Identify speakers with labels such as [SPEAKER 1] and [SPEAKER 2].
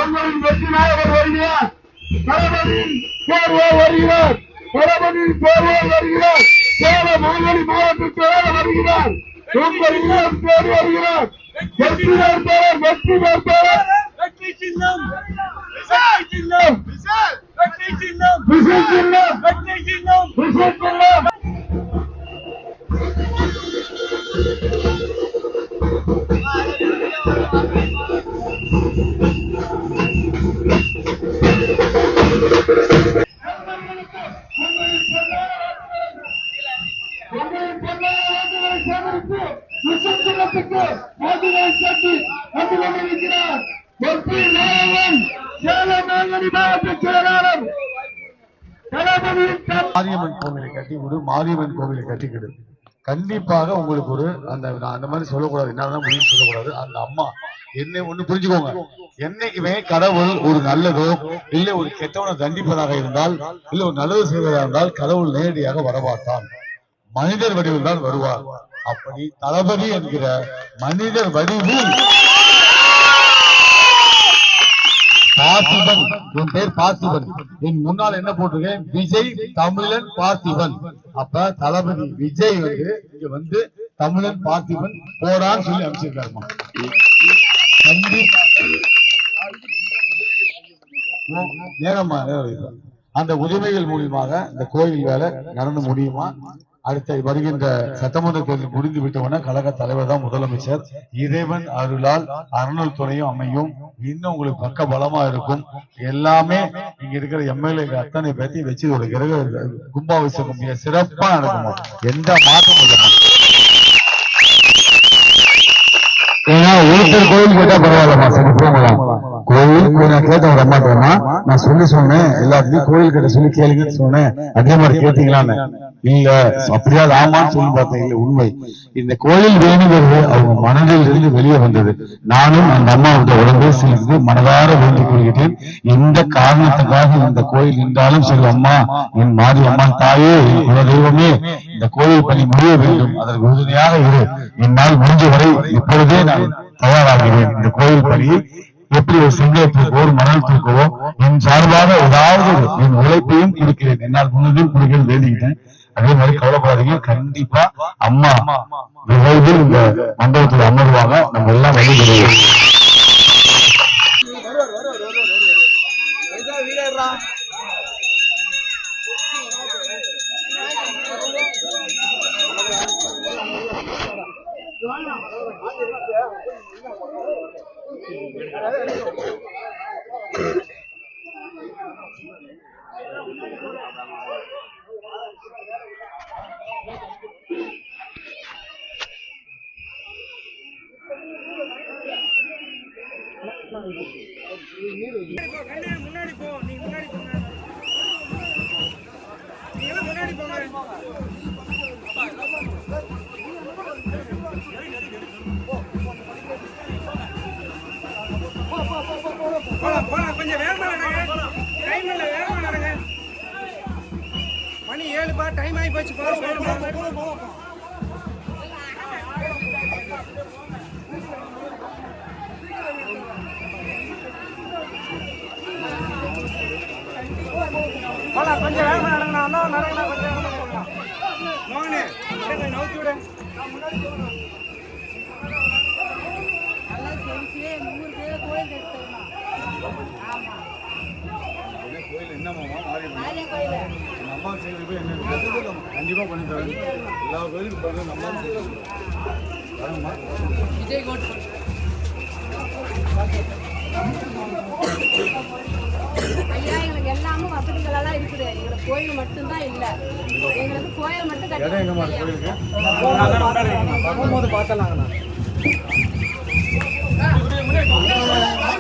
[SPEAKER 1] உங்களின் வெற்றி நாயகர் வருகிறார். தளபதியின் தேர்வோ வருகிறார். தளபதியின் தேர்வோ வருகிறார். சேலம் மாங்கனி மாவட்ட செயலாளர் வருகிறார். உங்கள் இல்லம் தேடி வருகிறார். வெற்றி வேட்பாளர் வெற்றி வேட்பாளர்
[SPEAKER 2] வெற்றி சின்னம் வெற்றி சின்னம் வெற்றி சின்னம்
[SPEAKER 1] விசை சின்னம்
[SPEAKER 2] வெற்றி சின்னம்
[SPEAKER 1] விசை சின்னம்.
[SPEAKER 3] மாரியம்மன் கோவிலை கட்டி விடு, மாரியம்மன் கோவிலை கட்டிக்கிடு. கண்டிப்பாக உங்களுக்கு ஒரு அந்த மாதிரி சொல்லக்கூடாது, என்னதான் முடியும் சொல்லக்கூடாது. அந்த அம்மா என்ன ஒண்ணு புரிஞ்சுக்கோங்க, என்னைக்குமே கடவுள் ஒரு நல்லதோ இல்ல ஒரு கெட்டவனை தண்டிப்பதாக இருந்தால் இல்ல ஒரு நல்லது செய்வதாக இருந்தால் கடவுள் நேரடியாக வரமாட்டான், மனிதர் வடிவில் தான் வருவார். அப்படி தளபதி என்கிற மனிதர் வடிவில் பார்த்திபன், என் பேர் பார்த்திபன், என் முன்னால் என்ன போட்டிருக்கேன், விஜய் தமிழன் பார்த்திபன். அப்ப தளபதி விஜய் இங்க வந்து தமிழன் பார்த்திபன் போடான்னு சொல்லி அமைச்சிருக்காருமா. நேரமா அந்த உதவிகள் மூலியமாக இந்த கோயில் வேலை நடந்து முடியுமா? அடுத்த வருகின்ற சட்டமன்ற தேர்தல் முடிந்து விட்டவன கழக தலைவர் தான் முதலமைச்சர். இறைவன் அருளால் அறநூல் துறையும் அமையும், இன்னும் உங்களுக்கு பக்க பலமா இருக்கும். எல்லாமே இங்க இருக்கிற எம்எல்ஏ அத்தனை பேர்த்தையும் வச்சு ஒரு கிரக கும்பாபிஷேகம் மிக சிறப்பா நடக்குமா, எந்த மாற்றம் இல்லைமா. ஏன்னா ஒருத்தர் கோயில் கேட்டா பரவாயில்லமா, சரி போகலாம். கோயில் நான் கேட்ட ஒரு அம்மாட்டேன்னா நான் சொன்னேன், எல்லாத்துலயும் கோயில் கிட்ட சொல்லி கேளுங்கன்னு சொன்னேன். அதே மாதிரி கேட்டீங்களான்னு இல்ல, அப்படியா ஆமான்னு சொல்லி பார்த்தேன். இல்ல உண்மை, இந்த கோயில் வேணுங்கிறது அவங்க மனதில் இருந்து வெளியே வந்தது. நானும் அந்த அம்மாவோட உடம்பே சேர்ந்து மனதார வேண்டிக் கொள்கிறேன். எந்த காரணத்துக்காக இந்த கோயில் நின்றாலும் சரி, அம்மா என் மாறி அம்மா தாயே, என் குலதெய்வமே, இந்த கோயில் பணி முடிய வேண்டும், அதற்கு உறுதுணையாக இரு. என்னால் முடிஞ்ச வரை இப்பொழுதே நான் தயாராகிறேன். இந்த கோயில் பணியை எப்படி ஒரு சிங்கத்திற்கோ ஒரு மணல் தூக்கவோ என் சார்பாக ஏதாவது என் உழைப்பையும் கொடுக்கிறேன், என்னால் முன்னதும் கொடுக்கிறேன் வேண்டிக்கிட்டேன். அதே மாதிரி கவலைப்படாதீங்க, கண்டிப்பா அம்மா விரைவில் இந்த மண்டபத்தில் அமர்வாங்க, நம்ம எல்லாம் வழிபடுவோம்.
[SPEAKER 2] முன்னாடி போ, நீ முன்னாடி போங்க, நீங்க முன்னாடி போங்க. போலாம் கொஞ்சம் வேகமா நடங்க, டைம் இல்ல, வேகமா நடங்க. மணி 7 டைம் ஆகி போச்சு. கொஞ்சம் வேகமா நடங்கண்ணா, நடங்கண்ணா, கொஞ்சம் வேகமா மோகனே நவுத்தி விட. கோயில் என்னமாமா நம்ம செய்யறது போய் என்ன கண்டிப்பா பண்ணி தரேன். எல்லா கோயிலுக்கும் பண்ண நம்ம விஜய் கோட்
[SPEAKER 4] ஐயா, எங்களுக்கு எல்லாமே வசதிகள் எல்லாம் இருக்குது. எங்களுக்கு கோயில் மட்டும்தான் இல்ல, எங்களுக்கு கோயில் மட்டும் கட்டி
[SPEAKER 2] பார்த்தலாங்கண்ணா.